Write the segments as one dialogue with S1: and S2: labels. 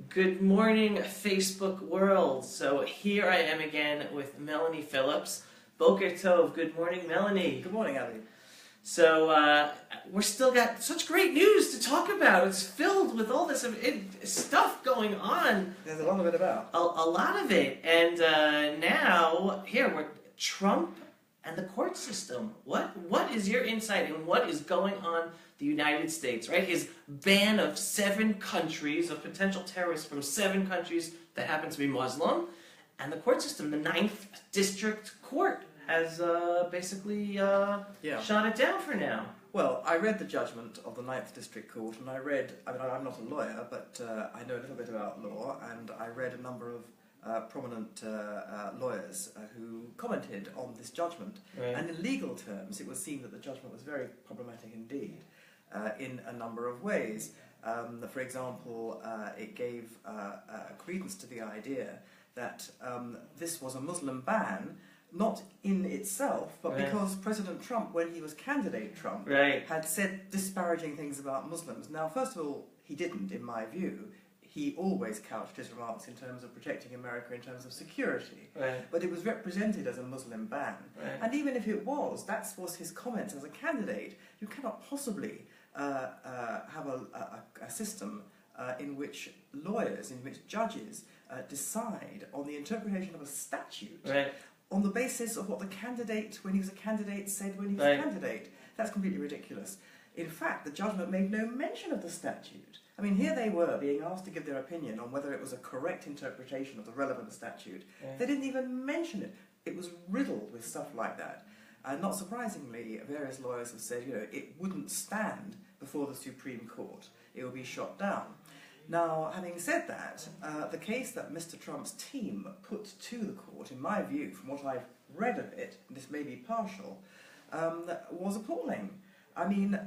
S1: Good morning, Facebook world. So here I am again with Melanie Phillips. Boker Tov. Good morning, Melanie.
S2: Good morning, Abby.
S1: So we're still got such great news to talk about. It's filled with all this stuff going on.
S2: There's a lot of it about.
S1: A lot of it. And now, here, we're Trump and the court system. What is your insight in what is going on the United States, right? His ban of 7 countries, of potential terrorists from 7 countries that happen to be Muslim, and the court system, the 9th District Court, has basically shot it down for now.
S2: Well, I read the judgment of the 9th District Court, and I mean, I'm not a lawyer, but I know a little bit about law, and I read a number of prominent lawyers who commented on this judgment.
S1: Right.
S2: And in legal terms, it was seen that the judgment was very problematic indeed, in a number of ways. For example, it gave credence to the idea that this was a Muslim ban, not in itself, but
S1: right.
S2: because President Trump, when he was candidate Trump,
S1: right.
S2: had said disparaging things about Muslims. Now, first of all, he didn't, in my view. He always couched his remarks in terms of protecting America, in terms of security.
S1: Right.
S2: But it was represented as a Muslim ban.
S1: Right.
S2: And even if it was, that was his comments as a candidate. You cannot possibly have a system in which lawyers, in which judges decide on the interpretation of a statute
S1: Right.
S2: on the basis of what the candidate, when he was a candidate, said when he was
S1: Right.
S2: a candidate. That's completely ridiculous. In fact, the judgment made no mention of the statute. I mean, here they were being asked to give their opinion on whether it was a correct interpretation of the relevant statute.
S1: Yeah.
S2: They didn't even mention it. It was riddled with stuff like that. And not surprisingly, various lawyers have said, it wouldn't stand before the Supreme Court. It will be shot down. Now, having said that, the case that Mr. Trump's team put to the court, in my view, from what I've read of it, and this may be partial, was appalling. I mean,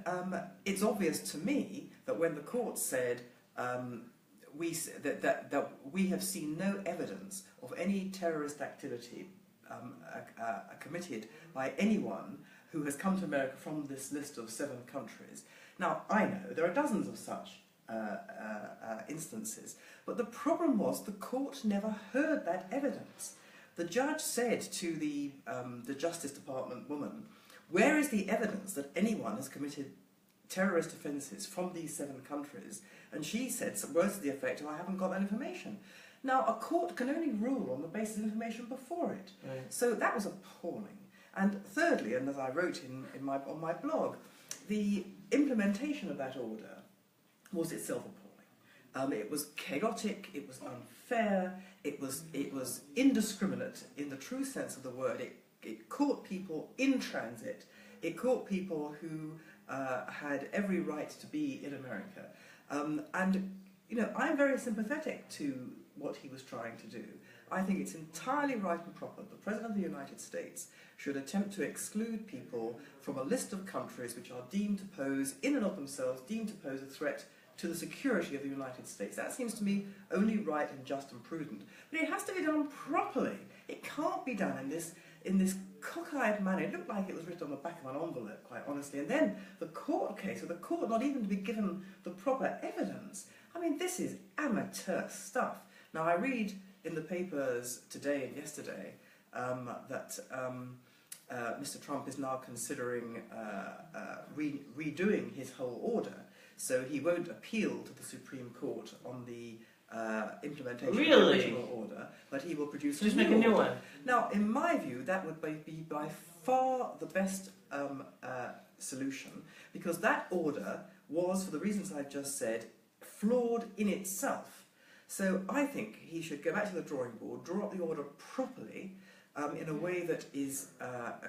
S2: it's obvious to me that when the court said that we have seen no evidence of any terrorist activity committed by anyone who has come to America from this list of 7 countries. Now, I know there are dozens of such instances, but the problem was the court never heard that evidence. The judge said to the Justice Department woman, "Where is the evidence that anyone has committed terrorist offences from these 7 countries?" And she said some words to the effect of, "I haven't got that information." Now, a court can only rule on the basis of information before it.
S1: Right.
S2: So that was appalling. And thirdly, and as I wrote on my blog, the implementation of that order was itself appalling. It was chaotic, it was unfair, it was indiscriminate in the true sense of the word. It caught people in transit, it caught people who had every right to be in America. I'm very sympathetic to what he was trying to do. I think it's entirely right and proper that the President of the United States should attempt to exclude people from a list of countries which are deemed to pose, in and of themselves, deemed to pose a threat to the security of the United States. That seems to me only right and just and prudent. But it has to be done properly. It can't be done in this cockeyed manner. It looked like it was written on the back of an envelope, quite honestly. And then the court case, with the court not even to be given the proper evidence. I mean, this is amateur stuff. Now, I read in the papers today and yesterday that Mr. Trump is now considering redoing his whole order. So he won't appeal to the Supreme Court on the implementation of the original order, but he will produce
S1: Just make a new one.
S2: Now, in my view, that would be by far the best solution, because that order was, for the reasons I've just said, flawed in itself. So I think he should go back to the drawing board, draw up the order properly, in a way that is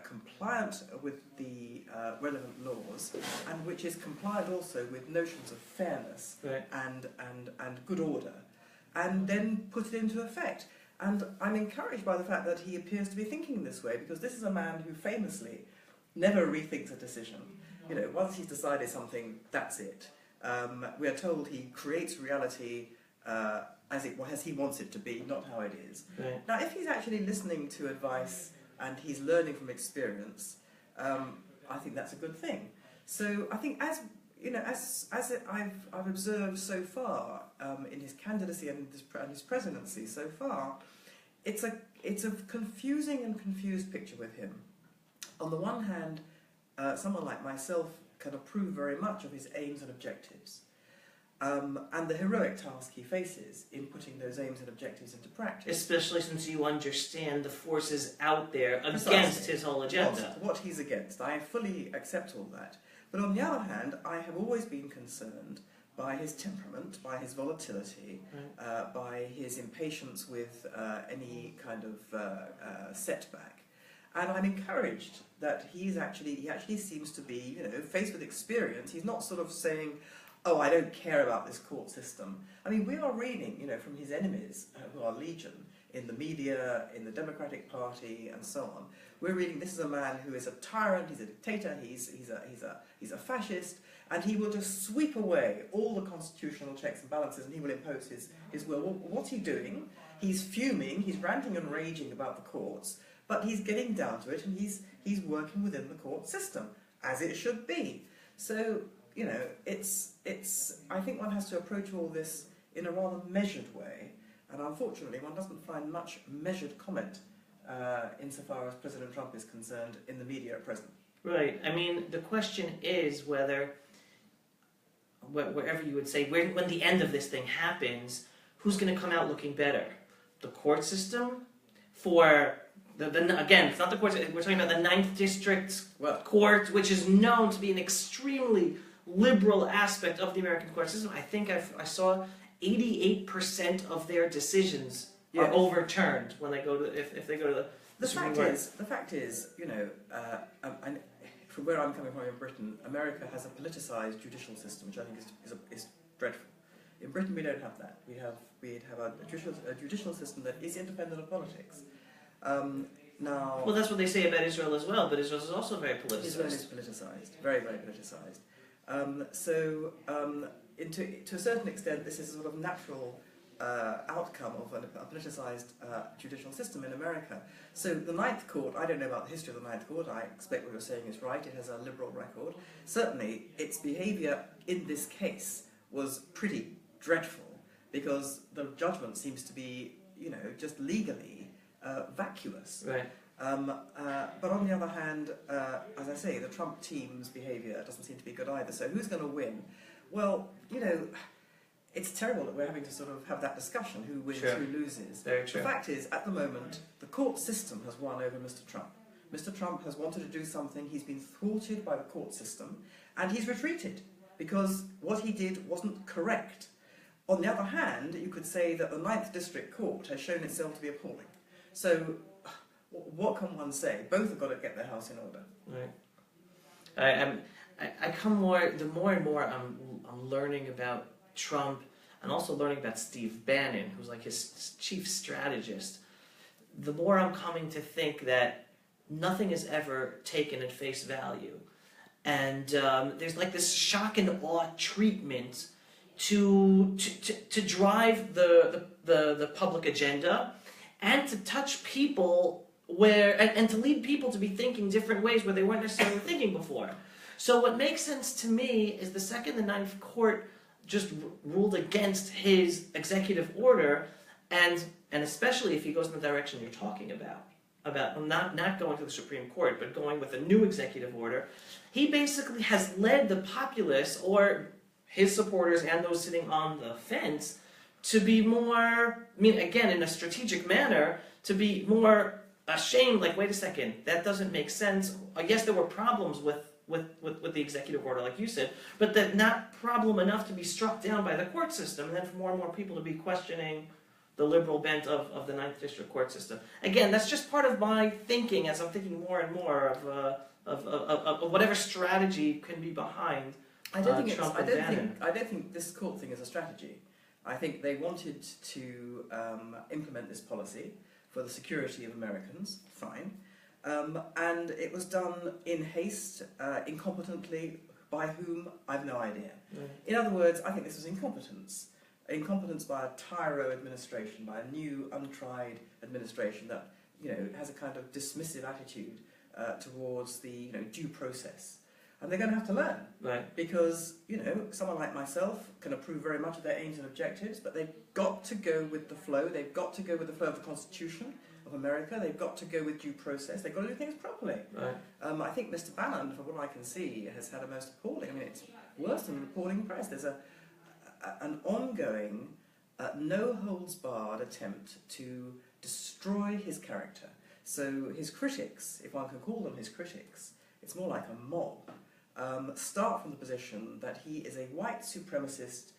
S2: compliant with the relevant laws, and which is compliant also with notions of fairness
S1: right.
S2: and good order, and then put it into effect. And I'm encouraged by the fact that he appears to be thinking this way, because this is a man who famously never rethinks a decision. Once he's decided something, that's it. We are told he creates reality as he wants it to be, not how it is.
S1: Right.
S2: Now, if he's actually listening to advice and he's learning from experience, I think that's a good thing. So I think as I've observed so far in his candidacy and his presidency so far, it's a confusing and confused picture with him. On the one hand, someone like myself can approve very much of his aims and objectives, and the heroic task he faces in putting those aims and objectives into practice.
S1: Especially since you understand the forces out there against
S2: Precisely.
S1: his whole agenda.
S2: What he's against. I fully accept all that. But on the other hand, I have always been concerned by his temperament, by his volatility, by his impatience with any kind of setback. And I'm encouraged that he actually seems to be, faced with experience. He's not sort of saying, oh, I don't care about this court system. I mean, we are reading, from his enemies, who are legion, in the media, in the Democratic Party, and so on. We're reading this is a man who is a tyrant, he's a dictator, he's a fascist, and he will just sweep away all the constitutional checks and balances, and he will impose his will. Well, what's he doing? He's fuming, he's ranting and raging about the courts, but he's getting down to it, and he's working within the court system, as it should be. So, I think one has to approach all this in a rather measured way, and unfortunately one doesn't find much measured comment insofar as President Trump is concerned in the media at present.
S1: Right. I mean, the question is whether, wherever you would say, when the end of this thing happens, who's going to come out looking better? The court system? For, again, it's not the court, we're talking about the Ninth District Court, which is known to be an extremely liberal aspect of the American court system. I think I saw 88% of their decisions are overturned when they go to if they go to the Supreme Court.
S2: The fact is, from where I'm coming from in Britain, America has a politicized judicial system, which I think is dreadful. In Britain, we don't have that. We have a judicial system that is independent of politics. Now,
S1: well, that's what they say about Israel as well, but Israel is also very politicized.
S2: Israel is politicized, very, very politicized. To a certain extent, this is a sort of natural outcome of a politicized judicial system in America. So the Ninth Court, I don't know about the history of the Ninth Court, I expect what you're saying is right, it has a liberal record. Certainly, its behaviour in this case was pretty dreadful, because the judgment seems to be, just legally vacuous.
S1: Right.
S2: But on the other hand, as I say, the Trump team's behaviour doesn't seem to be good either. So who's going to win? Well, it's terrible that we're having to sort of have that discussion, who wins, who loses.
S1: Very true.
S2: The fact is, at the moment, the court system has won over Mr. Trump. Mr. Trump has wanted to do something, he's been thwarted by the court system, and he's retreated, because what he did wasn't correct. On the other hand, you could say that the Ninth District Court has shown itself to be appalling. So, what can one say? Both have got to get their house in order.
S1: Right. The more and more I'm learning about Trump, and also learning about Steve Bannon, who's like his chief strategist, the more I'm coming to think that nothing is ever taken at face value. And there's like this shock and awe treatment to drive the public agenda, and to touch people and to lead people to be thinking different ways where they weren't necessarily thinking before. So what makes sense to me is the second the Ninth Court just ruled against his executive order, and especially if he goes in the direction you're talking about not going to the Supreme Court, but going with a new executive order, he basically has led the populace, or his supporters and those sitting on the fence, to be more, again, in a strategic manner, to be more ashamed, like, wait a second, that doesn't make sense. I guess there were problems with the executive order, like you said, but that not problem enough to be struck down by the court system, and then for more and more people to be questioning the liberal bent of the Ninth District Court system. Again, that's just part of my thinking as I'm thinking more and more of whatever strategy can be behind Trump and Bannon.
S2: I don't think this court thing is a strategy. I think they wanted to implement this policy for the security of Americans, fine, and it was done in haste, incompetently, by whom, I've no idea. In other words, I think this was incompetence. Incompetence by a tyro administration, by a new, untried administration that has a kind of dismissive attitude towards the due process. and they're going to have to learn.
S1: Right.
S2: Because, you know, someone like myself can approve very much of their aims and objectives, but they've got to go with the flow. They've got to go with the flow of the Constitution of America. They've got to go with due process. They've got to do things properly.
S1: Right.
S2: I think Mr. Bannon, from what I can see, has had a most appalling, I mean, it's worse than an appalling press. There's an ongoing, no-holds-barred attempt to destroy his character. So his critics, if one can call them his critics, it's more like a mob, start from the position that he is a white supremacist,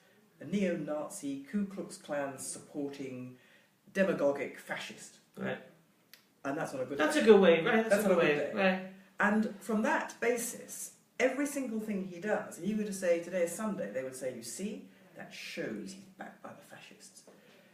S2: a neo-Nazi, Ku Klux Klan supporting, demagogic fascist.
S1: Right.
S2: And that's not a good
S1: That's
S2: day.
S1: a good way, right?
S2: That's
S1: a good
S2: not a
S1: way.
S2: good day.
S1: Right.
S2: And from that basis, every single thing he does, if you were to say today is Sunday, they would say, you see, that shows he's backed by the fascists.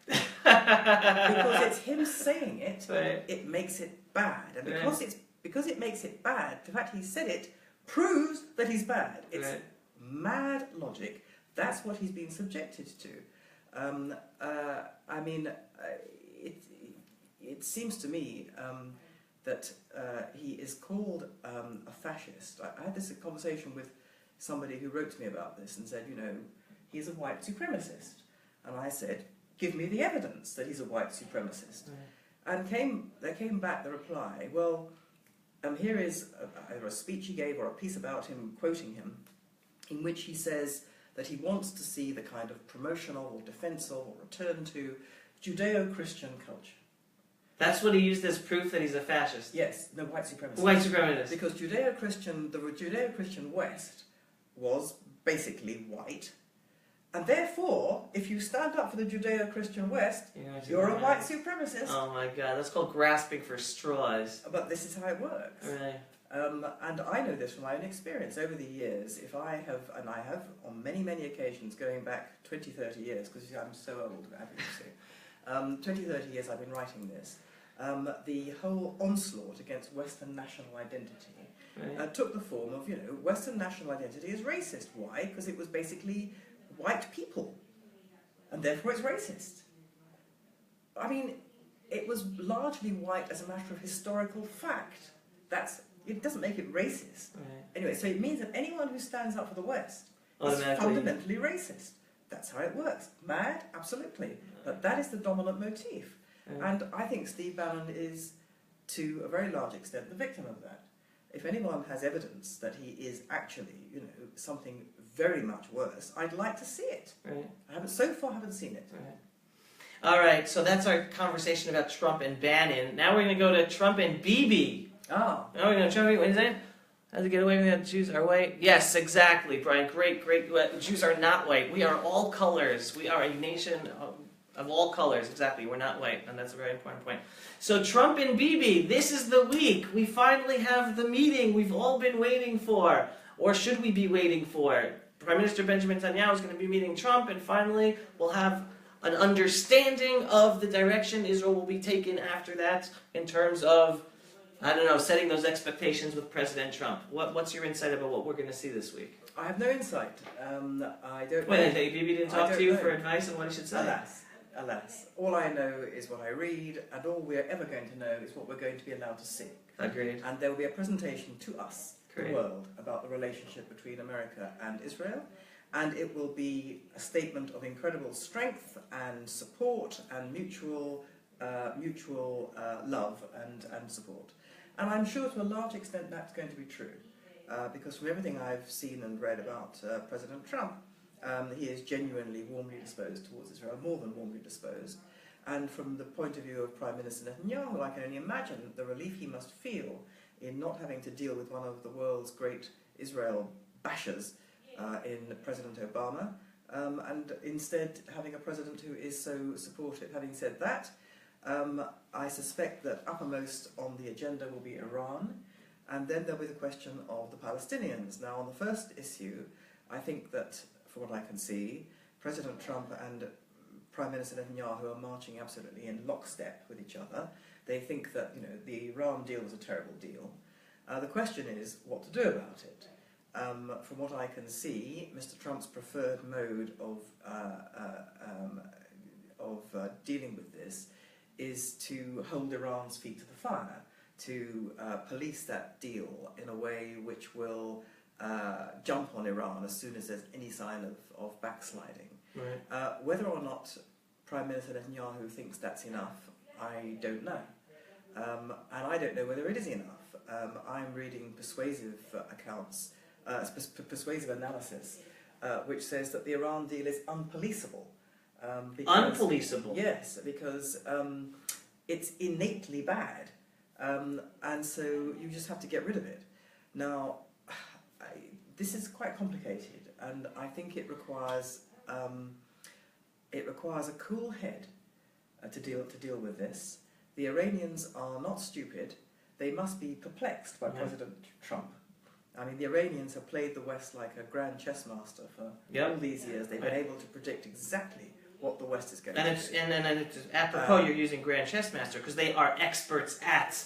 S2: Because it's him saying it,
S1: Right.
S2: it makes it bad. And
S1: Right.
S2: because it makes it bad, the fact he said it proves that he's bad. It's
S1: Right.
S2: mad logic. That's what he's been subjected to. I mean, it seems to me that he is called a fascist. I had this conversation with somebody who wrote to me about this and said, you know, he's a white supremacist. And I said, give me the evidence that he's a white supremacist.
S1: Right.
S2: And there came back the reply, well, here is either a speech he gave or a piece about him, quoting him, in which he says that he wants to see the kind of promotion of or defence of or return to Judeo-Christian culture.
S1: That's what he used as proof that he's a fascist.
S2: Yes, no, white supremacist.
S1: White supremacist.
S2: Because the Judeo-Christian West was basically white, and therefore, if you stand up for the Judeo-Christian West, you're a white supremacist.
S1: Oh my God, that's called grasping for straws.
S2: But this is how it works.
S1: Right.
S2: And I know this from my own experience over the years. If I have, and I have on many, many occasions, going back 20, 30 years, because I'm so old, obviously, 20, 30 years I've been writing this, the whole onslaught against Western national identity
S1: Right.
S2: took the form of, you know, Western national identity is racist. Why? Because it was basically white people, and therefore it's racist. I mean, it was largely white as a matter of historical fact. It doesn't make it racist.
S1: Right.
S2: Anyway, so it means that anyone who stands up for the West is
S1: Automatically.
S2: fundamentally racist. That's how it works. Mad? Absolutely. But that is the dominant motif.
S1: Right.
S2: And I think Steve Bannon is, to a very large extent, the victim of that. If anyone has evidence that he is actually, you know, something very much worse, I'd like to see it.
S1: Right.
S2: So far haven't seen it.
S1: Right. All right, so that's our conversation about Trump and Bannon. Now we're going to go to Trump and Bibi.
S2: Ah.
S1: Now we're going to Trump. What is it? How to get away with that? Jews are white? Yes, exactly, Brian. Great. Jews are not white. We are all colors. We are a nation of all colors. Exactly. We're not white, and that's a very important point. So Trump and Bibi, this is the week. We finally have the meeting we've all been waiting for. Or should we be waiting for? Prime Minister Benjamin Netanyahu is going to be meeting Trump, and finally we'll have an understanding of the direction Israel will be taken after that in terms of, I don't know, setting those expectations with President Trump. What's your insight about what we're going to see this week?
S2: I have no insight. I don't know.
S1: Wait, Bibi didn't talk to you
S2: know.
S1: for advice on what he should say?
S2: Alas. All I know is what I read, and all we're ever going to know is what we're going to be allowed to see.
S1: Agreed.
S2: And there will be a presentation to us,
S1: Great.
S2: the world, about the relationship between America and Israel. And it will be a statement of incredible strength and support and mutual love and support. And I'm sure to a large extent that's going to be true. Because from everything I've seen and read about President Trump, he is genuinely warmly disposed towards Israel, more than warmly disposed. And from the point of view of Prime Minister Netanyahu, I can only imagine the relief he must feel in not having to deal with one of the world's great Israel bashers in President Obama, and instead having a president who is so supportive. Having said that, I suspect that uppermost on the agenda will be Iran, and then there'll be the question of the Palestinians. Now, on the first issue, I think that, from what I can see, President Trump and Prime Minister Netanyahu are marching absolutely in lockstep with each other. They think that, you know, the Iran deal was a terrible deal. The question is what to do about it. From what I can see, Mr. Trump's preferred mode of dealing with this is to hold Iran's feet to the fire, to police that deal in a way which will jump on Iran as soon as there's any sign of backsliding.
S1: Right.
S2: Whether or not Prime Minister Netanyahu thinks that's enough, I don't know. And I don't know whether it is enough. I'm reading persuasive accounts, persuasive analysis, which says that the Iran deal is unpoliceable.
S1: Unpoliceable?
S2: Yes, because it's innately bad. And so you just have to get rid of it. Now, this is quite complicated, and I think it requires a cool head to deal with this. The Iranians are not stupid. They must be perplexed by President Trump. I mean, the Iranians have played the West like a grand chess master for all these years. They've been able to predict exactly what the West is going to do.
S1: And it's apropos you're using grand chess master, because they are experts at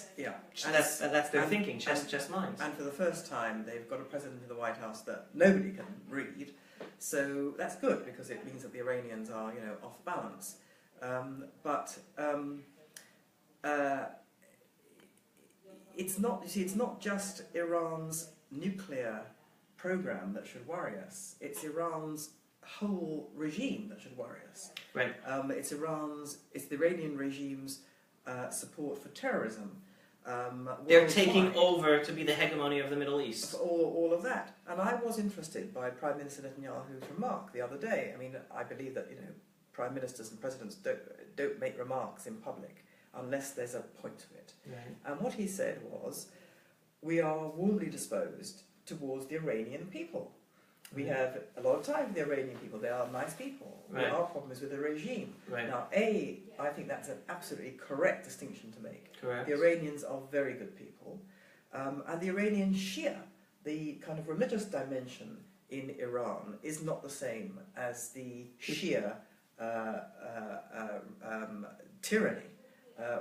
S1: that's their thinking, chess minds.
S2: And for the first time, they've got a president in the White House that nobody can read. So that's good, because it means that the Iranians are, off balance. It's not. You see, it's not just Iran's nuclear program that should worry us. It's Iran's whole regime that should worry us.
S1: Right.
S2: It's the Iranian regime's support for terrorism.
S1: They're taking over to be the hegemony of the Middle East.
S2: All of that. And I was interested by Prime Minister Netanyahu's remark the other day. I mean, I believe that prime ministers and presidents don't make remarks in public unless there's a point to it.
S1: Right.
S2: And what he said was, we are warmly disposed towards the Iranian people. We have a lot of time for the Iranian people. They are nice people.
S1: Right.
S2: Our problem is with the regime.
S1: Right.
S2: Now, I think that's an absolutely correct distinction to make.
S1: Correct.
S2: The Iranians are very good people. And the Iranian Shia, the kind of religious dimension in Iran, is not the same as the Shia tyranny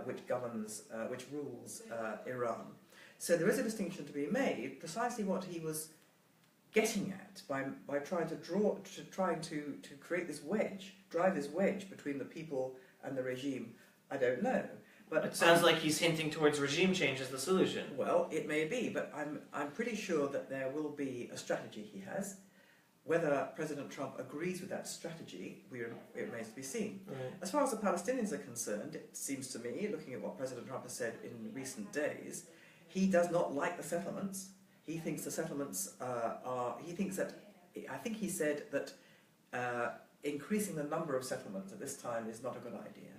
S2: which rules Iran. So there is a distinction to be made. Precisely what he was getting at by trying to create this wedge, drive this wedge between the people and the regime, I don't know. But
S1: it sounds like he's hinting towards regime change as the solution.
S2: Well, it may be, but I'm pretty sure that there will be a strategy he has. Whether President Trump agrees with that strategy, it remains to be seen.
S1: Right.
S2: As far as the Palestinians are concerned, it seems to me, looking at what President Trump has said in recent days, he does not like the settlements. He thinks the settlements I think he said that increasing the number of settlements at this time is not a good idea.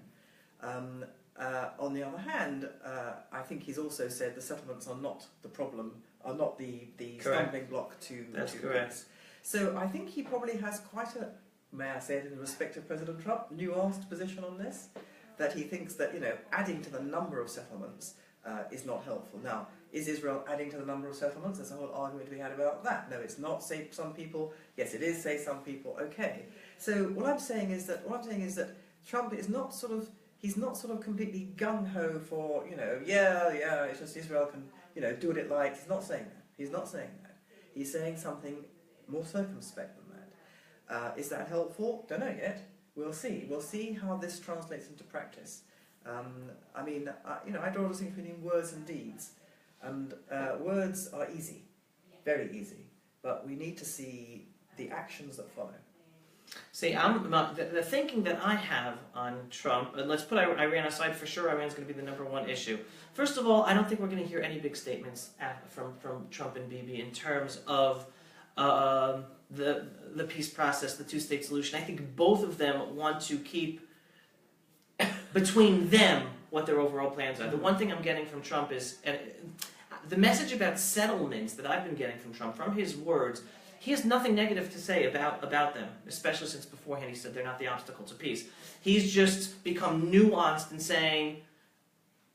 S2: On the other hand, I think he's also said the settlements are not the problem, are not the stumbling block to
S1: correct.
S2: peace. So I think he probably has quite a, may I say it in respect of President Trump, nuanced position on this, that he thinks that, adding to the number of settlements is not helpful. Now, is Israel adding to the number of settlements? There's a whole argument to be had about that. No, it's not, say some people. Yes, it is, say some people. Okay. So what I'm saying is that Trump is not he's not completely gung-ho for, it's just Israel can, do what it likes. He's not saying that. He's saying something more circumspect than that. Is that helpful? Don't know yet. We'll see. We'll see how this translates into practice. I draw a distinction between words and deeds. And words are easy, very easy. But we need to see the actions that follow.
S1: See, the thinking that I have on Trump, and let's put Iran aside for sure. Iran's going to be the #1 issue. First of all, I don't think we're going to hear any big statements from Trump and Bibi in terms of the peace process, the two-state solution. I think both of them want to keep between them what their overall plans are. The one thing I'm getting from Trump is the message about settlements that I've been getting from Trump, from his words. He has nothing negative to say about them, especially since beforehand he said they're not the obstacle to peace. He's just become nuanced in saying,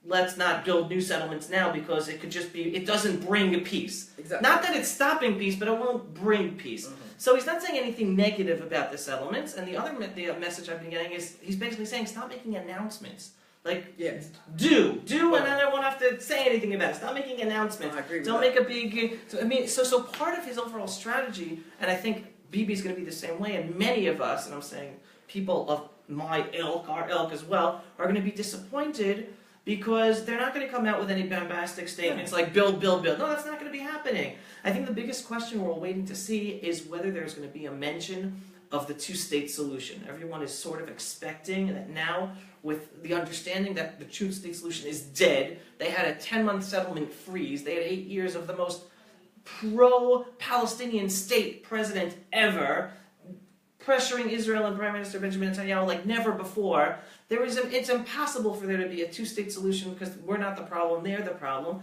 S1: let's not build new settlements now because it doesn't bring peace.
S2: Exactly.
S1: Not that it's stopping peace, but it won't bring peace. Mm-hmm. So he's not saying anything negative about the settlements, and the message I've been getting is he's basically saying stop making announcements. Like,
S2: yes.
S1: do, and then I won't have to say anything about it. Stop making announcements.
S2: I agree with
S1: Don't
S2: that.
S1: make a big... So part of his overall strategy, and I think Bibi's going to be the same way, and many of us, and I'm saying people of my ilk, our ilk as well, are going to be disappointed because they're not going to come out with any bombastic statements like build, build, build. No, that's not going to be happening. I think the biggest question we're waiting to see is whether there's going to be a mention of the two-state solution. Everyone is sort of expecting that now, with the understanding that the two-state solution is dead, they had a 10-month settlement freeze, they had 8 years of the most pro-Palestinian state president ever, pressuring Israel and Prime Minister Benjamin Netanyahu like never before. It's impossible for there to be a two-state solution because we're not the problem, they're the problem.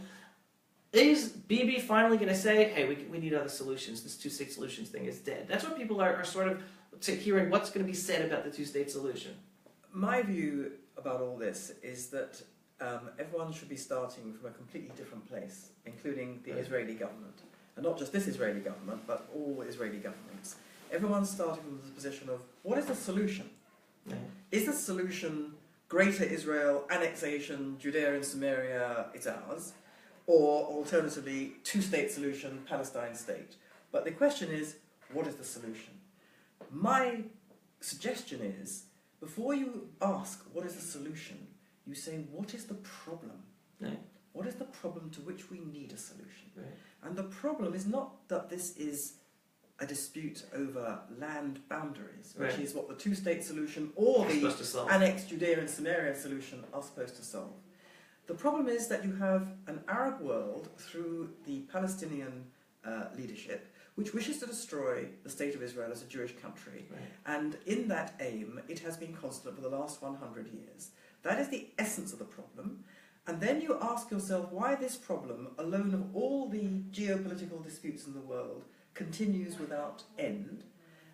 S1: Is Bibi finally going to say, hey, we need other solutions, this two-state solutions thing is dead? That's what people are sort of hearing what's going to be said about the two-state solution.
S2: My view about all this is that everyone should be starting from a completely different place, including the Israeli government. And not just this Israeli government, but all Israeli governments. Everyone's starting from the position of, what is the solution? Is the solution Greater Israel, annexation, Judea and Samaria, it's ours? Or alternatively, two-state solution, Palestine state? But the question is, what is the solution? My suggestion is, before you ask what is the solution, you say, what is the problem?
S1: Right.
S2: What is the problem to which we need a solution?
S1: Right.
S2: And the problem is not that this is a dispute over land boundaries, which is what the two-state solution or the annexed Judea and Samaria solution are supposed to solve. The problem is that you have an Arab world through the Palestinian leadership which wishes to destroy the state of Israel as a Jewish country. Right. And in that aim, it has been constant for the last 100 years. That is the essence of the problem. And then you ask yourself why this problem, alone of all the geopolitical disputes in the world, continues without end.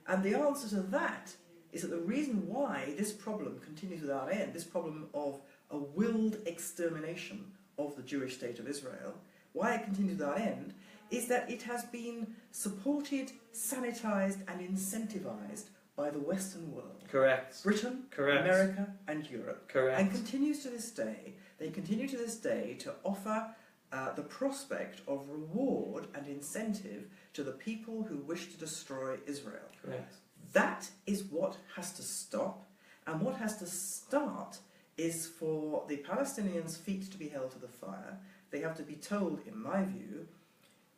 S2: And the answer to that is that the reason why this problem continues without end, this problem of a willed extermination of the Jewish state of Israel, why it continues without end, is that it has been supported, sanitized, and incentivized by the Western world.
S1: Correct.
S2: Britain,
S1: Correct.
S2: America, and Europe.
S1: Correct.
S2: And continues to this day. They continue to this day to offer the prospect of reward and incentive to the people who wish to destroy Israel.
S1: Correct.
S2: That is what has to stop, and what has to start is for the Palestinians' feet to be held to the fire. They have to be told, in my view,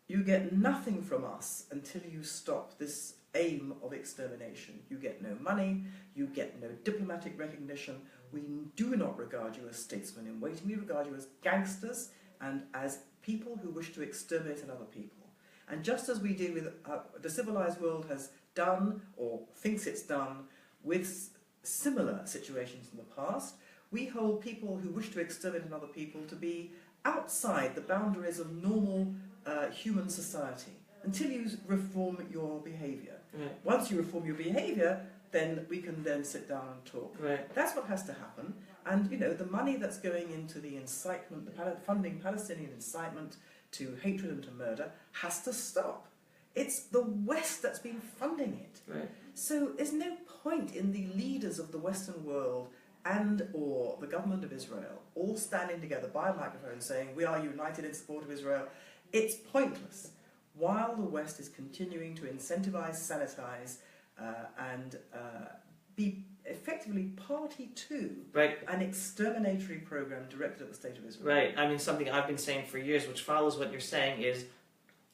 S2: you get nothing from us until you stop this aim of extermination. You get no money, you get no diplomatic recognition. We do not regard you as statesmen in waiting. We regard you as gangsters and as people who wish to exterminate another people. And just as we do with the civilized world has done, or thinks it's done, with similar situations in the past, we hold people who wish to exterminate another people to be outside the boundaries of normal human society until you reform your behaviour. Right. Once you reform your behaviour, then we can then sit down and talk.
S1: Right.
S2: That's what has to happen. And you know, the money that's going into the incitement, funding Palestinian incitement to hatred and to murder, has to stop. It's the West that's been funding it. Right. So there's no point in the leaders of the Western world and or the government of Israel all standing together by a microphone saying, we are united in support of Israel. It's pointless. While the West is continuing to incentivize, sanitize, and be effectively party to an exterminatory program directed at the state of Israel.
S1: Right. I mean, something I've been saying for years, which follows what you're saying, is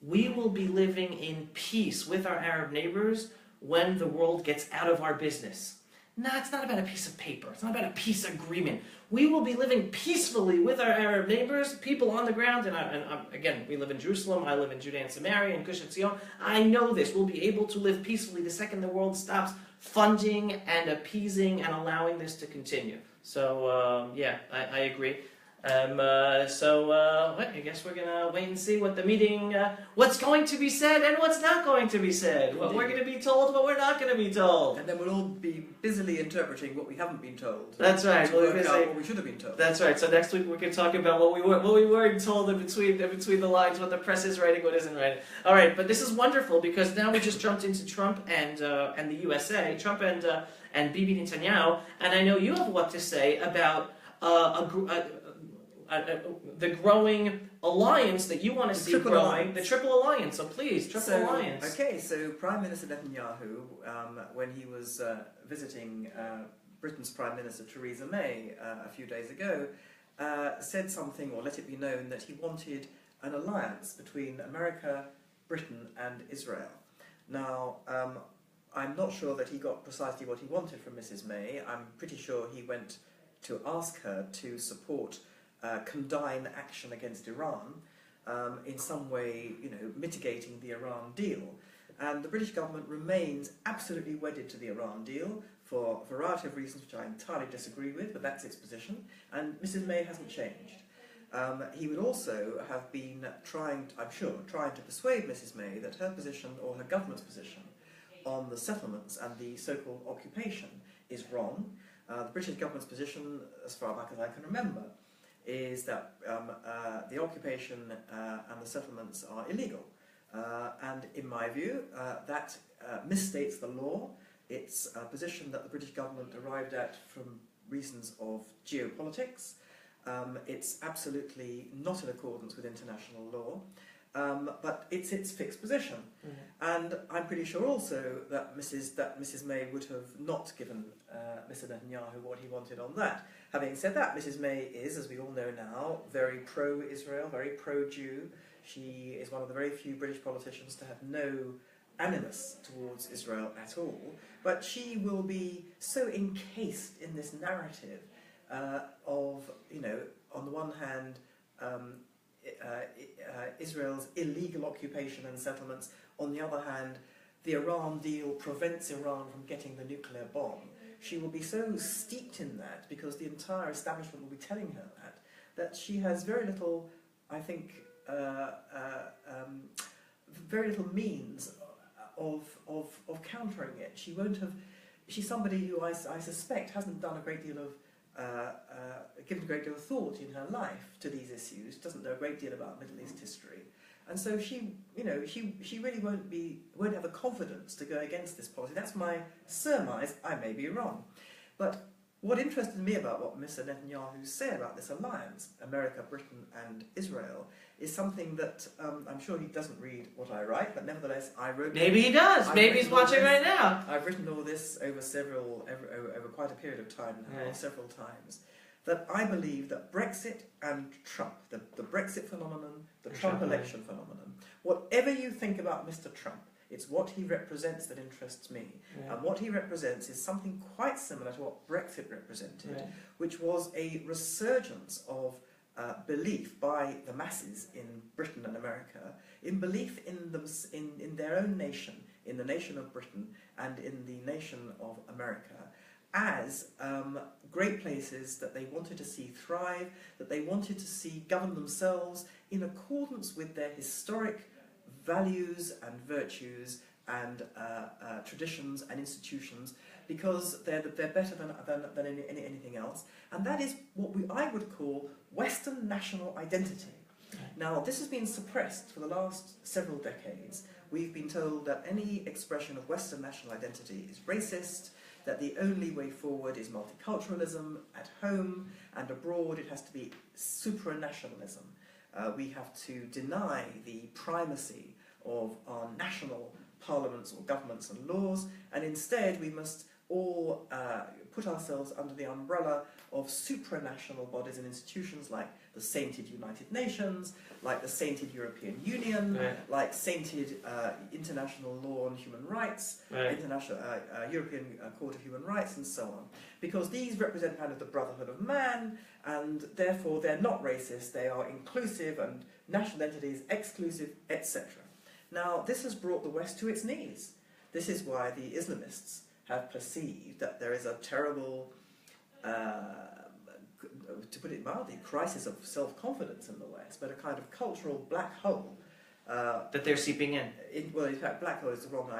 S1: we will be living in peace with our Arab neighbors when the world gets out of our business. No, it's not about a piece of paper. It's not about a peace agreement. We will be living peacefully with our Arab neighbors, people on the ground, and again, we live in Jerusalem, I live in Judea and Samaria, and Gush Etzion. I know this. We'll be able to live peacefully the second the world stops funding and appeasing and allowing this to continue. So, yeah, I agree. I guess we're going to wait and see what the meeting, what's going to be said and what's not going to be said. What we're going to be told, what we're not going to be told.
S2: And then we'll all be busily interpreting what we haven't been told.
S1: That's right.
S2: To work out what we should have been told.
S1: That's right. So next week we can talk about what we weren't told in between the lines, what the press is writing, what isn't writing. All right, but this is wonderful because now we just jumped into Trump and the USA, Trump and Bibi Netanyahu, and I know you have what to say about the growing alliance that you want to see growing, alliance. The Triple Alliance. So please, Triple Alliance.
S2: Okay, so Prime Minister Netanyahu, when he was visiting Britain's Prime Minister Theresa May a few days ago, said something, or let it be known, that he wanted an alliance between America, Britain and Israel. Now, I'm not sure that he got precisely what he wanted from Mrs. May. I'm pretty sure he went to ask her to support condign action against Iran, in some way, mitigating the Iran deal. And the British government remains absolutely wedded to the Iran deal for a variety of reasons which I entirely disagree with, but that's its position. And Mrs. May hasn't changed. He would also have been trying to persuade Mrs. May that her position, or her government's position, on the settlements and the so-called occupation is wrong. The British government's position, as far back as I can remember, is that the occupation and the settlements are illegal. And in my view, that misstates the law. It's a position that the British government arrived at from reasons of geopolitics. It's absolutely not in accordance with international law, but it's its fixed position. And I'm pretty sure also that Mrs. May would have not given Mr. Netanyahu what he wanted on that. Having said that, Mrs. May is, as we all know now, very pro-Israel, very pro-Jew. She is one of the very few British politicians to have no animus towards Israel at all, but she will be so encased in this narrative of, on the one hand, Israel's illegal occupation and settlements, on the other hand, the Iran deal prevents Iran from getting the nuclear bomb. She will be so steeped in that, because the entire establishment will be telling her that she has very little, I think, very little means of countering it. She won't have. She's somebody who I suspect hasn't done a great deal of given a great deal of thought in her life to these issues. Doesn't know a great deal about Middle East history, and so she really won't have the confidence to go against this policy. That's my surmise. I may be wrong, but what interested me about what Mr. Netanyahu said about this alliance, America, Britain and Israel, is something that I'm sure he doesn't read what I write, but nevertheless I wrote...
S1: Maybe he does. Maybe he's watching right now.
S2: I've written all this over quite a period of time now, several times, that I believe that Brexit and Trump, the Brexit phenomenon, the Trump election phenomenon, whatever you think about Mr. Trump, it's what he represents that interests me. Yeah. And what he represents is something quite similar to what Brexit represented, which was a resurgence of belief by the masses in Britain and America, in belief in their own nation, in the nation of Britain and in the nation of America, as great places that they wanted to see thrive, that they wanted to see govern themselves in accordance with their historic values and virtues and traditions and institutions, because they're better than anything else. And that is what I would call Western national identity. Now, this has been suppressed for the last several decades. We've been told that any expression of Western national identity is racist, that the only way forward is multiculturalism at home, and abroad it has to be supranationalism. We have to deny the primacy of our national parliaments or governments and laws, and instead we must all put ourselves under the umbrella of supranational bodies and institutions like the sainted United Nations, like the sainted European Union, like sainted international law on human rights, international European Court of Human Rights, and so on. Because these represent kind of the brotherhood of man, and therefore they're not racist, they are inclusive, and national entities exclusive, etc. Now, this has brought the West to its knees. This is why the Islamists have perceived that there is a terrible, to put it mildly, crisis of self-confidence in the West, but a kind of cultural black hole.
S1: That they're seeping in.
S2: Well, in fact, black hole is the wrong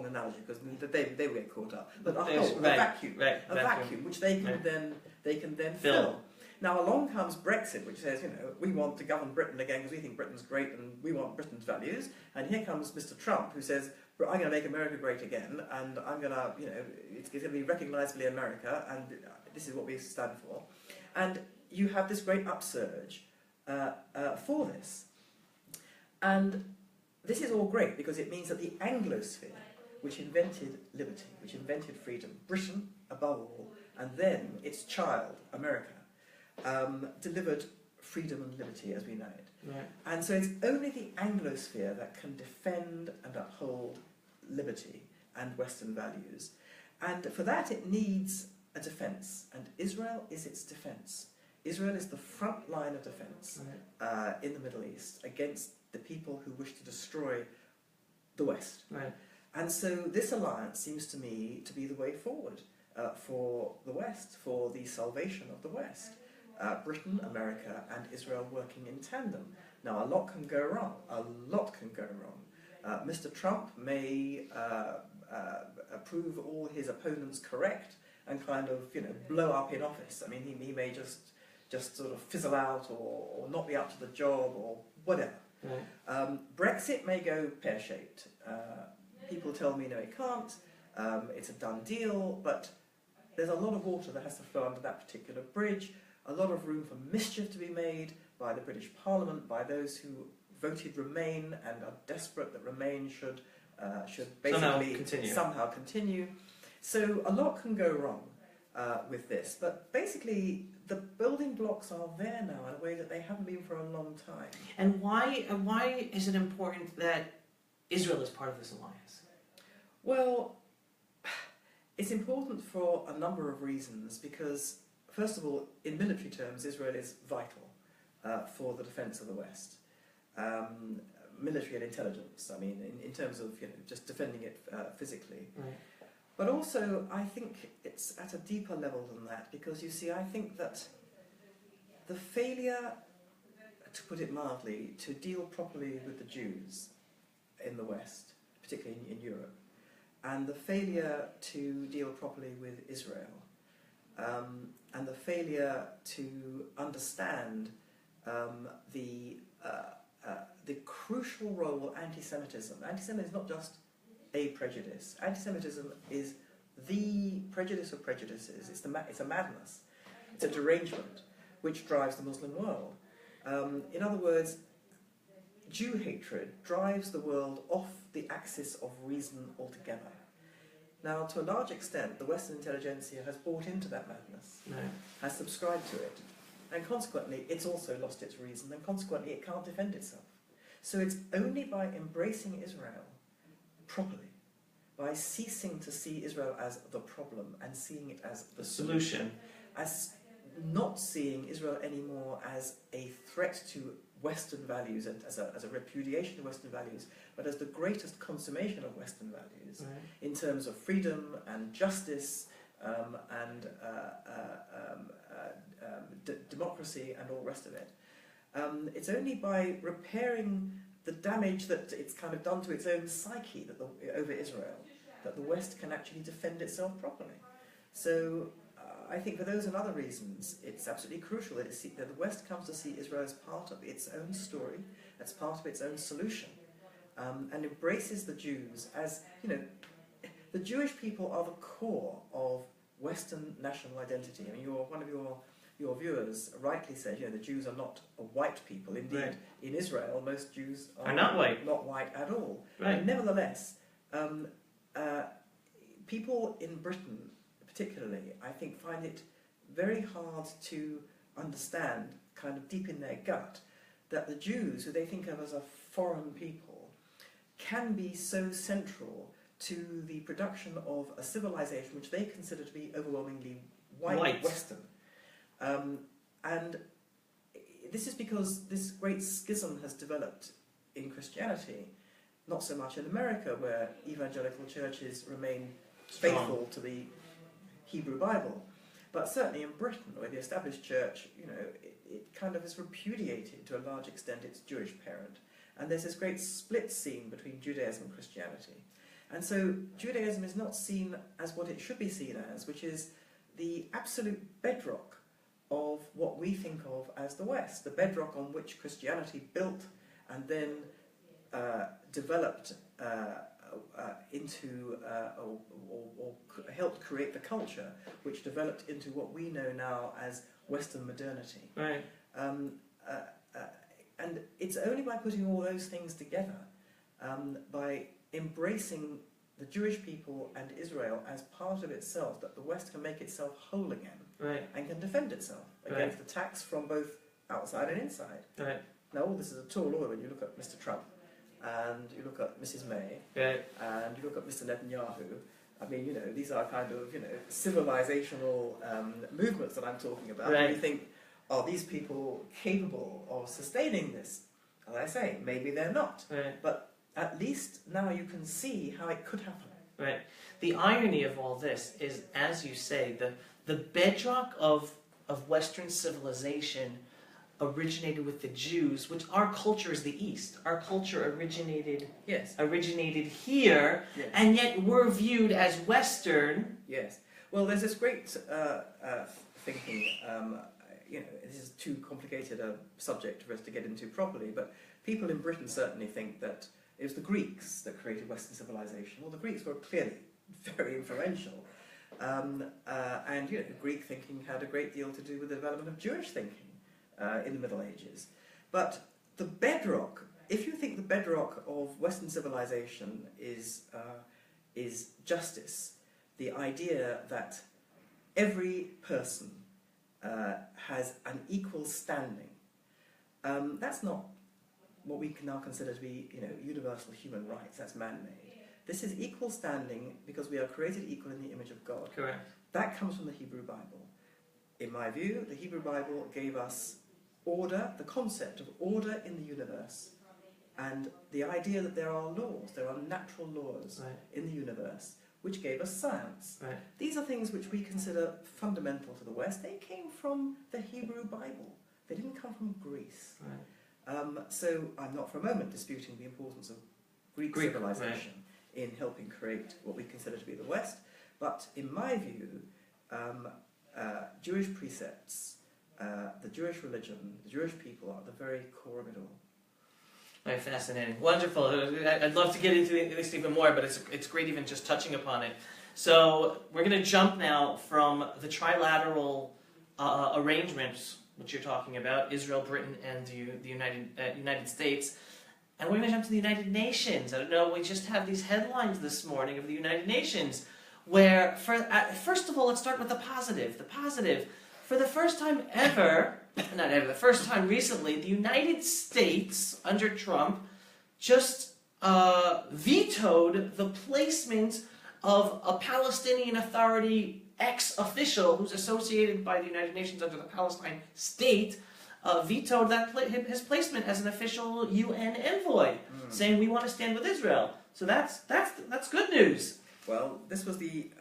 S2: analogy, because they will get caught up. But a hole, a vacuum, which they can then fill. Now along comes Brexit, which says, we want to govern Britain again because we think Britain's great and we want Britain's values. And here comes Mr. Trump, who says, I'm going to make America great again, and I'm going to, it's going to be recognisably America, and this is what we stand for. And you have this great upsurge for this. And this is all great because it means that the Anglosphere, which invented liberty, which invented freedom, Britain above all, and then its child, America, delivered freedom and liberty as we know it.
S1: Right.
S2: And so it's only the Anglosphere that can defend and uphold liberty and Western values. And for that it needs a defence, and Israel is its defence. Israel is the front line of defence in the Middle East against the people who wish to destroy the West.
S1: Right.
S2: And so this alliance seems to me to be the way forward for the West, for the salvation of the West. Britain, America and Israel working in tandem. Now a lot can go wrong, a lot can go wrong. Mr. Trump may prove all his opponents correct and kind of, blow up in office. I mean, he may just sort of fizzle out or not be up to the job or whatever.
S1: Right.
S2: Brexit may go pear-shaped. People tell me, no, it can't. It's a done deal, but there's a lot of water that has to flow under that particular bridge, a lot of room for mischief to be made by the British Parliament, by those who voted Remain and are desperate that Remain should basically somehow continue. So a lot can go wrong with this, but basically the building blocks are there now in a way that they haven't been for a long time.
S1: And why is it important that Israel is part of this alliance?
S2: Well, it's important for a number of reasons, because first of all, in military terms, Israel is vital for the defence of the West. Military and intelligence, I mean, in terms of just defending it physically.
S1: Right.
S2: But also, I think it's at a deeper level than that, because you see, I think that the failure, to put it mildly, to deal properly with the Jews in the West, particularly in Europe, and the failure to deal properly with Israel, and the failure to understand the crucial role anti-Semitism. Anti-Semitism is not just a prejudice. Anti-Semitism is the prejudice of prejudices. It's a madness. It's a derangement which drives the Muslim world. In other words, Jew hatred drives the world off the axis of reason altogether. Now, to a large extent, the Western intelligentsia has bought into that madness, has subscribed to it, and consequently, it's also lost its reason, and consequently, it can't defend itself. So it's only by embracing Israel properly, by ceasing to see Israel as the problem and seeing it as the solution, as not seeing Israel anymore as a threat to Western values and as a repudiation of Western values, but as the greatest consummation of Western values in terms of freedom and justice and democracy and all the rest of it. It's only by repairing the damage that it's kind of done to its own psyche over Israel that the West can actually defend itself properly. So I think for those and other reasons, it's absolutely crucial that the West comes to see Israel as part of its own story, as part of its own solution, and embraces the Jews as, the Jewish people are the core of Western national identity. I mean, one of your viewers rightly said, the Jews are not a white people. Indeed, in Israel, most Jews are
S1: not white.
S2: Not white at all.
S1: Right.
S2: But nevertheless, people in Britain, particularly, I think, find it very hard to understand, kind of deep in their gut, that the Jews, who they think of as a foreign people, can be so central to the production of a civilization which they consider to be overwhelmingly white. Western. And this is because this great schism has developed in Christianity, not so much in America, where evangelical churches remain faithful to the Hebrew Bible, but certainly in Britain, where the established church, it kind of has repudiated to a large extent its Jewish parent. And there's this great split scene between Judaism and Christianity. And so Judaism is not seen as what it should be seen as, which is the absolute bedrock of what we think of as the West, the bedrock on which Christianity built and then developed into or helped create the culture which developed into what we know now as Western modernity.
S1: Right.
S2: And it's only by putting all those things together, by embracing the Jewish people and Israel as part of itself, that the West can make itself whole again
S1: Right.
S2: and can defend itself against attacks from both outside and inside.
S1: Right.
S2: Now, all this is a tall order when you look at Mr. Trump and you look at Mrs. May
S1: Right.
S2: and you look at Mr. Netanyahu. I mean, you know, these are kind of, you know, civilizational movements that I'm talking about.
S1: Right.
S2: And you think, are these people capable of sustaining this? As I say, maybe they're not.
S1: Right.
S2: But at least now you can see how it could happen.
S1: Right. The irony of all this is, as you say, the bedrock of Western civilization originated with the Jews, which our culture is the East. Our culture originated
S2: Yes.
S1: here,
S2: Yes.
S1: and yet we're viewed as Western.
S2: Yes. Well, there's this great thinking. You know, this is too complicated a subject for us to get into properly, but people in Britain certainly think that it was the Greeks that created Western civilization. Well, the Greeks were clearly very influential. And, you know, Greek thinking had a great deal to do with the development of Jewish thinking in the Middle Ages. But the bedrock, if you think the bedrock of Western civilization is justice, the idea that every person has an equal standing, that's not what we can now consider to be, you know, universal human rights. That's man-made. This is equal standing because we are created equal in the image of God.
S1: Correct.
S2: That comes from the Hebrew Bible. In my view, the Hebrew Bible gave us order, the concept of order in the universe, and the idea that there are laws, there are natural laws
S1: Right.
S2: in the universe, which gave us science.
S1: Right.
S2: These are things which we consider fundamental to the West. They came from the Hebrew Bible. They didn't come from Greece.
S1: Right.
S2: So I'm not for a moment disputing the importance of Greek civilization in helping create what we consider to be the West, but in my view, Jewish precepts, the Jewish religion, the Jewish people are at the very core of it all.
S1: Very fascinating. Wonderful. I'd love to get into this even more, but it's great even just touching upon it. So we're going to jump now from the trilateral arrangements, which you're talking about, Israel, Britain, and the United States, and we're going to jump to the United Nations. I don't know, we just have these headlines this morning of the United Nations, where, first of all, let's start with the positive. The positive, for the first time ever, not ever, the first time recently, the United States, under Trump, just vetoed the placement of a Palestinian Authority ex-official who's associated by the United Nations under the Palestine state, vetoed his placement as an official UN envoy, saying we want to stand with Israel. So that's good news.
S2: Well, this was the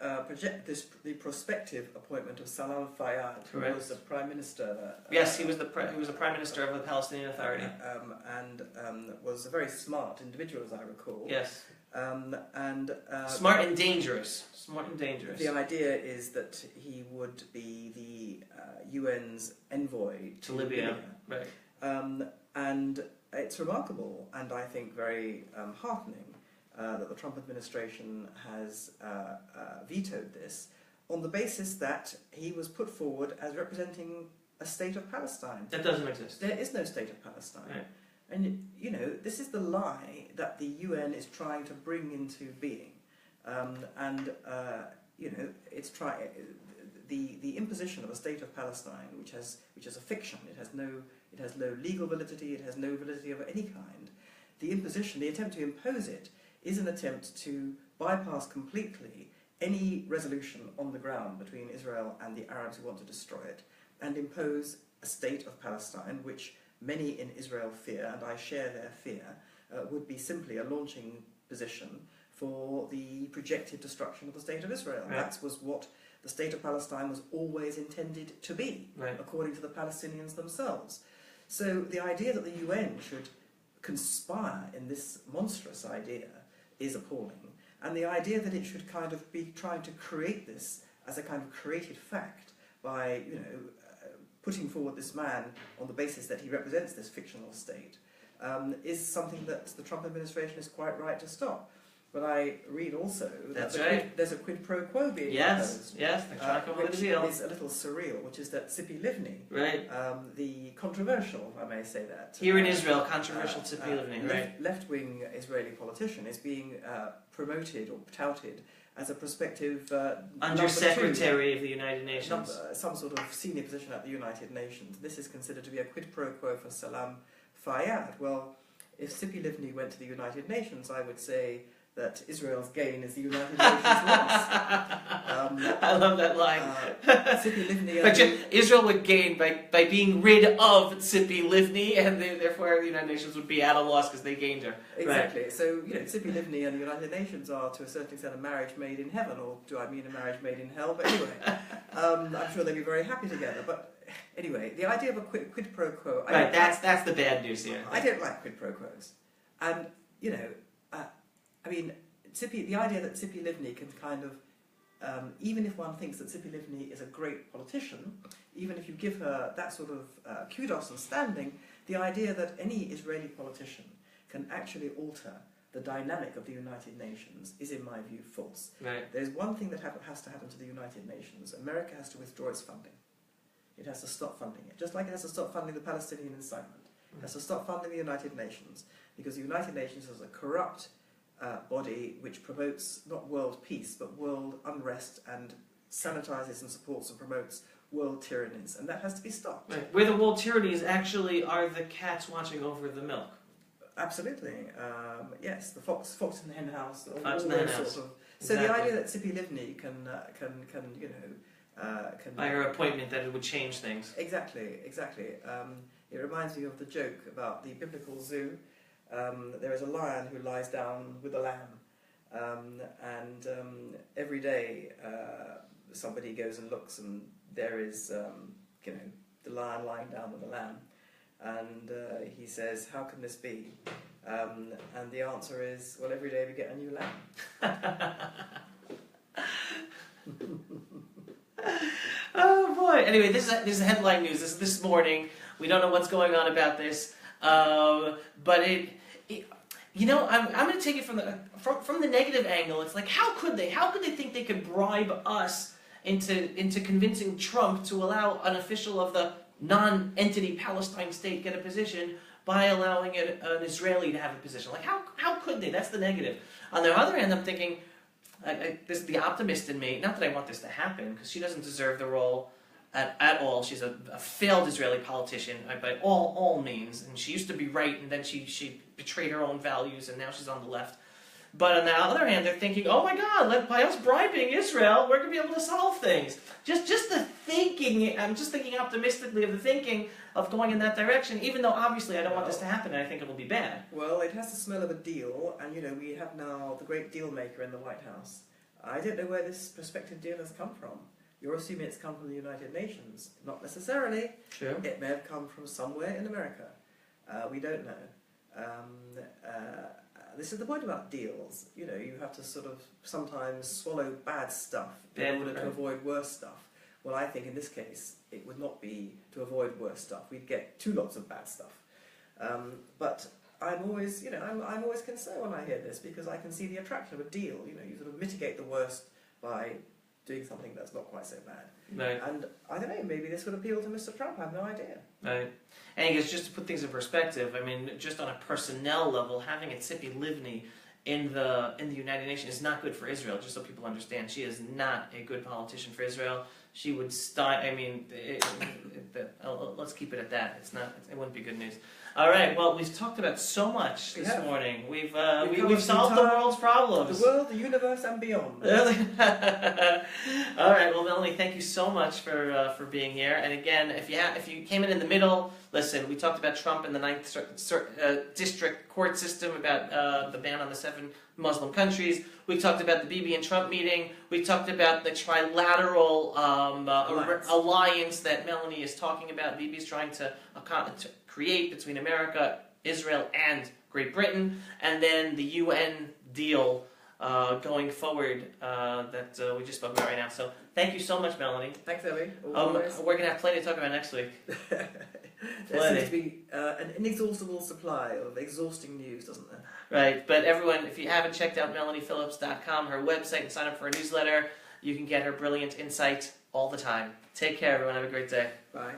S2: prospective appointment of Salam Fayyad, who
S1: Correct.
S2: was the Prime Minister.
S1: Yes, he was the Prime Minister of the Palestinian Authority.
S2: And was a very smart individual, as I recall.
S1: Yes.
S2: Smart
S1: and dangerous. Smart and dangerous.
S2: The idea is that he would be the UN's envoy to
S1: Libya. Right.
S2: And it's remarkable, and I think very heartening, that the Trump administration has vetoed this on the basis that he was put forward as representing a state of Palestine.
S1: That doesn't exist.
S2: There is no state of Palestine.
S1: Right.
S2: And, you know, this is the lie that the UN is trying to bring into being. You know, it's the imposition of a state of Palestine, which is a fiction. It has no legal validity. It has no validity of any kind. The attempt to impose it, is an attempt to bypass completely any resolution on the ground between Israel and the Arabs who want to destroy it, and impose a state of Palestine, which many in Israel fear, and I share their fear, would be simply a launching position for the projected destruction of the State of Israel.
S1: Right.
S2: That was what the State of Palestine was always intended to be,
S1: Right.
S2: according to the Palestinians themselves. So the idea that the UN should conspire in this monstrous idea is appalling. And the idea that it should kind of be trying to create this as a kind of created fact by, you know, putting forward this man on the basis that he represents this fictional state is something that the Trump administration is quite right to stop. But I read also
S1: That's
S2: that
S1: right.
S2: there's a quid pro quo being
S1: Yes,
S2: proposed.
S1: yes, they're trying to come up with a deal.
S2: Which is a little surreal, which is that Tzipi Livni,
S1: Right.
S2: the controversial, I may say that.
S1: Here in Israel, controversial Tzipi Livni, right?
S2: Left-wing Israeli politician is being promoted or touted as a prospective
S1: Undersecretary of the United Nations.
S2: some sort of senior position at the United Nations. This is considered to be a quid pro quo for Salam Fayyad. Well, if Tzipi Livni went to the United Nations, I would say that Israel's gain is the United Nations' loss.
S1: I love that line.
S2: Tzipi Livni...
S1: But Israel would gain by being rid of Tzipi Livni, and therefore the United Nations would be at a loss because they gained her.
S2: Exactly. Right. So, Tzipi Livni and the United Nations are, to a certain extent, a marriage made in heaven, or do I mean a marriage made in hell? But anyway, I'm sure they'll be very happy together. But anyway, the idea of a quid pro quo...
S1: Right, that's the bad news here.
S2: I don't like quid pro quos. And, the idea that Tzipi Livni can kind of, even if one thinks that Tzipi Livni is a great politician, even if you give her that sort of kudos and standing, the idea that any Israeli politician can actually alter the dynamic of the United Nations is, in my view, false.
S1: Right.
S2: There's one thing that has to happen to the United Nations. America has to withdraw its funding. It has to stop funding it, just like it has to stop funding the Palestinian incitement. It has to stop funding the United Nations, because the United Nations is a corrupt body which promotes not world peace but world unrest and sanitizes and supports and promotes world tyrannies, and that has to be stopped.
S1: Right. Where the world tyrannies actually are the cats watching over the milk.
S2: Absolutely, yes, the fox in the hen house.
S1: Fox in the hen house.
S2: So
S1: Exactly.
S2: the idea that Tzipi Livni can
S1: by her appointment that it would change things.
S2: Exactly. It reminds me of the joke about the biblical zoo. There is a lion who lies down with a lamb, and every day somebody goes and looks, and there is the lion lying down with the lamb, and he says, "How can this be?" And the answer is, "Well, every day we get a new lamb."
S1: Oh boy! Anyway, this is headline news. This is this morning. We don't know what's going on about this, but I'm going to take it from the negative angle. It's like, how could they think they could bribe us into convincing Trump to allow an official of the non-entity Palestine state get a position by allowing an Israeli to have a position? Like, how could they? That's the negative. On the other hand, I'm thinking, this is the optimist in me. Not that I want this to happen, because she doesn't deserve the role at all. She's a failed Israeli politician by all means, and she used to be right, and then she betrayed her own values, and now she's on the left. But on the other hand, they're thinking, oh my God, by us bribing Israel, we're going to be able to solve things. Just the thinking, I'm just thinking optimistically of the thinking of going in that direction, even though obviously I don't want this to happen, and I think it will be bad.
S2: Well, it has the smell of a deal, and we have now the great deal maker in the White House. I don't know where this prospective deal has come from. You're assuming it's come from the United Nations. Not necessarily.
S1: Sure.
S2: It may have come from somewhere in America. We don't know. This is the point about deals. You have to sort of sometimes swallow bad stuff in order to avoid worse stuff. Well, I think in this case, it would not be to avoid worse stuff. We'd get two lots of bad stuff. But I'm always, I'm always concerned when I hear this, because I can see the attraction of a deal. You sort of mitigate the worst by doing something that's not quite so bad.
S1: Right.
S2: And I don't know, maybe this would appeal to Mr. Trump. I have no idea.
S1: Right. And I guess just to put things in perspective, I mean, just on a personnel level, having a Tzipi Livni in the United Nations is not good for Israel. Just so people understand, she is not a good politician for Israel. She would let's keep it at that. It wouldn't be good news. All right. Well, we've talked about so much this morning. We've solved the world's problems.
S2: The world, the universe, and beyond.
S1: All right. Well, Melanie, thank you so much for being here. And again, if you came in the middle, listen. We talked about Trump and the 9th District Court system, about the ban on the 7 Muslim countries. We talked about the Bibi and Trump meeting. We talked about the trilateral alliance that Melanie is talking about. Bibi is trying to create between America, Israel, and Great Britain, and then the UN deal going forward that we just spoke about right now. So thank you so much, Melanie.
S2: Thanks, Ellie.
S1: We're going to have plenty to talk about next week.
S2: There seems to be an inexhaustible supply of exhausting news, doesn't there?
S1: Right, but everyone, if you haven't checked out MelaniePhillips.com, her website, and sign up for her newsletter, you can get her brilliant insight all the time. Take care, everyone. Have a great day.
S2: Bye.